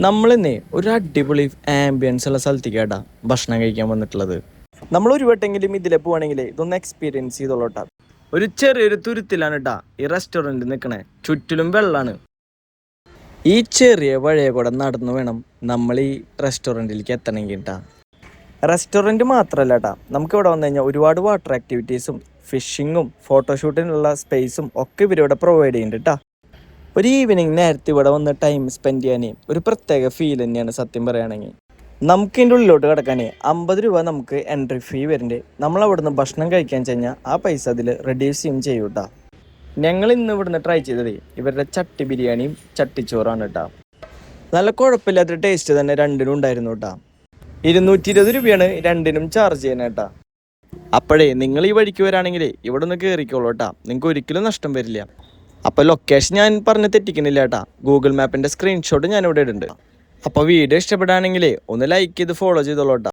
നമ്മളിന്നേ ഒരു അടിപൊളി ആംബിയൻസ് ഉള്ള സ്ഥലത്തേക്കാട്ടാ ഭക്ഷണം കഴിക്കാൻ വന്നിട്ടുള്ളത്. നമ്മൾ ഒരു വട്ടെങ്കിലും ഇതിലെ പോവാണെങ്കിൽ ഇതൊന്ന് എക്സ്പീരിയൻസ് ചെയ്തോളൂട്ടാ. ഒരു ചെറിയൊരു തുരുത്തിലാണ് കേട്ടാ ഈ റെസ്റ്റോറൻറ്റ് നിൽക്കണേ. ചുറ്റിലും വെള്ളമാണ്. ഈ ചെറിയ വഴിയെ കൂടെ നടന്നു വേണം നമ്മൾ ഈ റെസ്റ്റോറൻറ്റിലേക്ക് എത്തണമെങ്കിൽ കേട്ടാ. റെസ്റ്റോറൻറ്റ് മാത്രമല്ല കേട്ടാ, നമുക്ക് ഇവിടെ വന്നു കഴിഞ്ഞാൽ ഒരുപാട് വാട്ടർ ആക്ടിവിറ്റീസും ഫിഷിങ്ങും ഫോട്ടോഷൂട്ടിനുള്ള സ്പേസും ഒക്കെ ഇവരിവിടെ പ്രൊവൈഡ് ചെയ്യുന്നുണ്ട് കേട്ടാ. ഒരു ഈവനിങ് നേരത്തെ ഇവിടെ വന്ന് ടൈം സ്പെൻഡ് ചെയ്യാനേ ഒരു പ്രത്യേക ഫീൽ തന്നെയാണ് സത്യം പറയുകയാണെങ്കിൽ. നമുക്ക് ഇതിൻ്റെ ഉള്ളിലോട്ട് കിടക്കാനേ 50 രൂപ നമുക്ക് എൻട്രി ഫീ വരുന്നുണ്ട്. നമ്മൾ അവിടുന്ന് ഭക്ഷണം കഴിക്കാൻ കഴിഞ്ഞാൽ ആ പൈസ അതിൽ റെഡ്യൂസ് ചെയ്യും ചെയ്യൂട്ടാ. ഞങ്ങൾ ഇന്ന് ഇവിടുന്ന് ട്രൈ ചെയ്തതേ ഇവരുടെ ചട്ടി ബിരിയാണിയും ചട്ടിച്ചോറാണ് കേട്ടോ. നല്ല കുഴപ്പമില്ലാത്ത ടേസ്റ്റ് തന്നെ രണ്ടിനും ഉണ്ടായിരുന്നു കേട്ടോ. 220 രൂപയാണ് രണ്ടിനും ചാർജ് ചെയ്യുന്നത് കേട്ടോ. അപ്പോഴേ നിങ്ങൾ ഈ വഴിക്ക് വരാണെങ്കിലേ ഇവിടെ ഒന്ന് കയറിക്കോളൂ കേട്ടോ, നിങ്ങൾക്ക് ഒരിക്കലും നഷ്ടം വരില്ല. അപ്പോൾ ലൊക്കേഷൻ ഞാൻ പറഞ്ഞ് തെറ്റിക്കുന്നില്ല കേട്ടാ. ഗൂഗിൾ മാപ്പിൻ്റെ സ്ക്രീൻഷോട്ട് ഞാനിവിടെ ഇടുന്നുണ്ട്. അപ്പോൾ വീഡിയോ ഇഷ്ടപ്പെടുകയാണെങ്കിലേ ഒന്ന് ലൈക്ക് ചെയ്ത് ഫോളോ ചെയ്തോളൂ കേട്ടോ.